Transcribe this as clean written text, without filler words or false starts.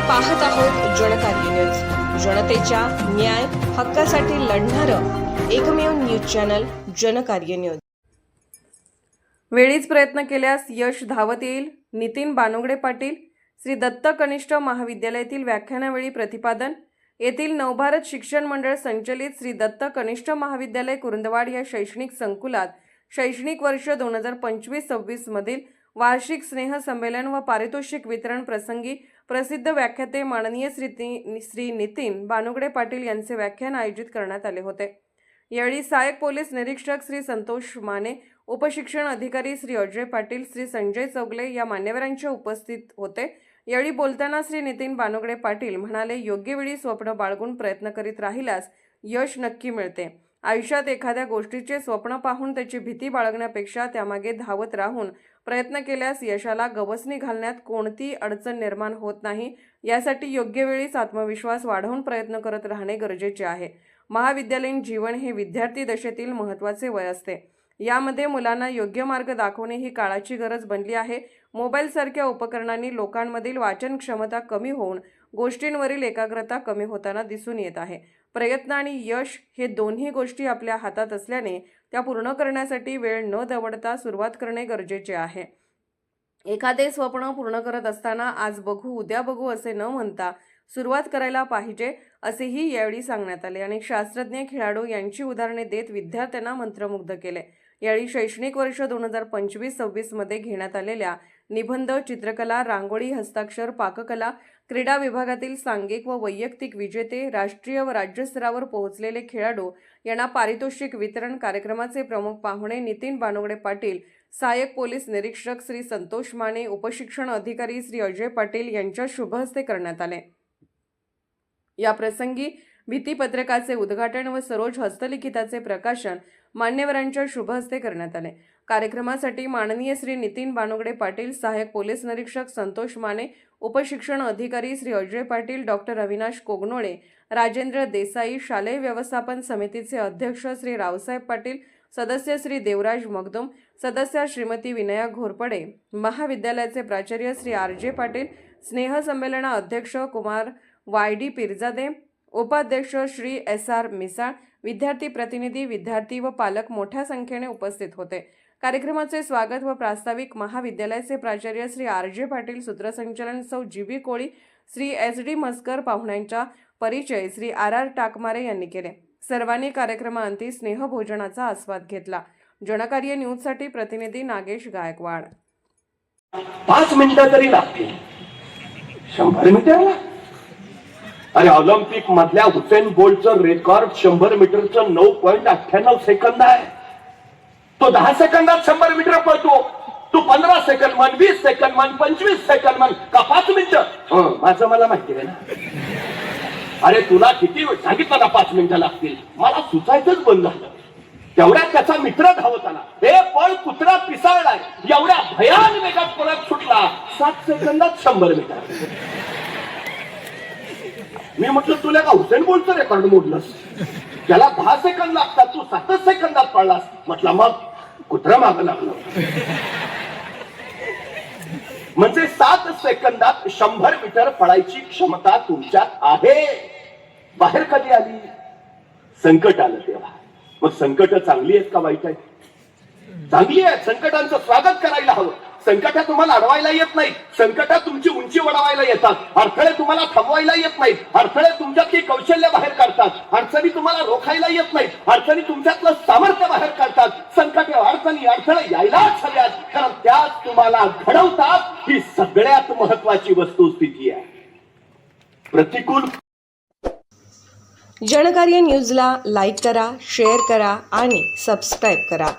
पाहत आहोत जनकार्य न्यूज, जनतेच्या न्याय हक्कासाठी लढणारं एकमेव न्यूज चॅनल जनकार्य न्यूज। वेळीच प्रयत्न केल्यास यश धावत येईल, नितीन बानुगडे पाटील श्री दत्त कनिष्ठ महाविद्यालयातील व्याख्यानावेळी प्रतिपादन। येथील नवभारत शिक्षण मंडळ संचलित श्री दत्त कनिष्ठ महाविद्यालय कुरुंदवाड या शैक्षणिक संकुलात शैक्षणिक वर्ष 2025-26 मधील वार्षिक स्नेह संमेलन व पारितोषिक वितरण प्रसंगी प्रसिद्ध व्याख्याते माननीय श्री नितीन बानुगडे पाटील यांचे व्याख्यान आयोजित करण्यात आले होते। यावेळी सहाय्यक पोलीस निरीक्षक श्री संतोष माने, उपशिक्षण अधिकारी श्री अजय पाटील, श्री संजय चौगले या मान्यवरांच्या उपस्थित होते। यावेळी बोलताना श्री नितीन बानुगडे पाटील म्हणाले, योग्य वेळी स्वप्न बाळगून प्रयत्न करीत राहिल्यास यश नक्की मिळते। आयुष्यात एखाद्या गोष्टीचे स्वप्न पाहून त्याची भीती बाळगण्यापेक्षा त्यामागे धावत राहून प्रयत्न केल्यास यशाला गवसणी घालण्यात कोणतीही अडचण निर्माण होत नाही। यासाठी योग्य वेळीच आत्मविश्वास वाढवून प्रयत्न करत राहणे गरजेचे आहे। महाविद्यालयीन जीवन हे विद्यार्थी दशेतील महत्त्वाचे वय असते। यामध्ये मुलांना योग्य मार्ग दाखवणे ही काळाची गरज बनली आहे। मोबाईल सारख्या उपकरणांनी लोकांमधील वाचन क्षमता कमी होऊन गोष्टींवरील एकाग्रता कमी होताना दिसून येत आहे। प्रयत्न आणि यश हे दोन्ही गोष्टी आपल्या हातात असल्याने त्या पूर्ण करण्यासाठी वेळ न दवडता सुरुवात करणे गरजेचे आहे। एखादे स्वप्न पूर्ण करत असताना आज बघू उद्या बघू असे न म्हणता सुरुवात करायला पाहिजे असेही यावेळी सांगण्यात आले। अनेक शास्त्रज्ञ खेळाडू यांची उदाहरणे देत विद्यार्थ्यांना मंत्रमुग्ध केले। यावेळी शैक्षणिक वर्ष 2025-26 मध्ये घेण्यात आलेल्या निबंध, चित्रकला, रांगोळी, हस्ताक्षर, पाककला, क्रीडा विभागातील सांघिक व वैयक्तिक विजेते, राष्ट्रीय व राज्य स्तरावर पोहोचलेले खेळाडू यांना पारितोषिक वितरण कार्यक्रमाचे प्रमुख पाहुणे नितीन बानुगडे पाटील, सहाय्यक पोलीस निरीक्षक श्री संतोष माने, उपशिक्षण अधिकारी श्री अजय पाटील यांच्या शुभ हस्ते करण्यात आले। या प्रसंगी भित्तीपत्रकाचे उद्घाटन व सरोज हस्तलिखिताचे प्रकाशन मान्यवरांच्या शुभ हस्ते करण्यात आले। कार्यक्रमासाठी माननीय श्री नितीन बानुगडे पाटील, सहाय्यक पोलीस निरीक्षक संतोष माने, उपशिक्षण अधिकारी श्री अजय पाटील, डॉक्टर अविनाश कोगनोळे, राजेंद्र देसाई, शालेय व्यवस्थापन समितीचे अध्यक्ष श्री रावसाहेब पाटील, सदस्य श्री देवराज मगदुम, सदस्य श्रीमती विनया घोरपडे, महाविद्यालयाचे प्राचार्य श्री आर.जे. पाटील, स्नेह संमेलना अध्यक्ष कुमार वाय.डी. पिरजादे, उपाध्यक्ष श्री एस.आर. मिसाळ, विद्यार्थी प्रतिनिधी, विद्यार्थी व पालक मोठ्या संख्येने उपस्थित होते। कार्यक्रमाचे स्वागत व प्रास्ताविक महाविद्यालयाचे प्राचार्य श्री आर.जे. पाटील, सूत्रसंचालन सौ जी.बी. कोळी, श्री एस.डी. मस्कर, पाहुण्यांचा परिचय श्री आर.आर. टाकमारे यांनी केले। सर्वांनी कार्यक्रमाअंती स्नेहभोजनाचा आस्वाद घेतला। जनकार्य न्यूजसाठी प्रतिनिधी नागेश गायकवाड। 5 मिनिटं तरी लागतील 100 मीटरला। अरे ऑलिम्पिक मधल्या हुसेन बोल्टचं रेकॉर्ड 100 मीटरचं 9.98 सेकंद आहे। तो 10 सेकंदात 100 मीटर पळतो। तू 15 सेकंद म्हण, 20 सेकंद म्हण, 25 सेकंद म्हण का 5 मिनिटं? माझं मला माहिती आहे ना। अरे तुला किती वेळ सांगितलं ना 5 मिनिटं लागतील, मला सुचायचंच बंद झालं। तेवढ्यात त्याचा मित्र धावत आला, हे पळ कुत्रा पिसाळलाय, एवढ्या भयान वेगात पळत सुटला, 7 सेकंदात 100 मीटर। मी म्हटलं तुला का हुसेन बोल्टचं रेकॉर्ड मोडलंस? त्याला 10 सेकंद लागतात, तू 7 सेकंदात पळलास। म्हटलं मग कुत्रा मागं लागलं। म्हणजे 7 सेकंदात 100 मीटर पळायची क्षमता तुमच्यात आहे। बाहेर कधी आली? संकट आलं तेव्हा। मग संकट चांगली आहेत का वाईट आहेत? चांगली आहेत। संकटांचं स्वागत करायला हवं। संकट तुम्हाला अडवायला येत नाही, संकट तुमची उंची वाढवायला येतात। अडथळे तुम्हाला थांबवायला येत नाहीत, अडथळे तुमच्यातली कौशल्य बाहेर काढतात। अडचणी तुम्हाला रोखायला येत नाहीत, अडचणी तुमच्यातलं सामर्थ्य बाहेर काढतात। संकट, अडचणी, अडथळे यायलाच हव्यात, कारण त्याच तुम्हाला घडवतात। ही सगळ्यात महत्वाची वस्तुस्थिती आहे। प्रतिकूल जनकार्य न्यूजला लाईक करा, शेअर करा आणि सबस्क्राईब करा।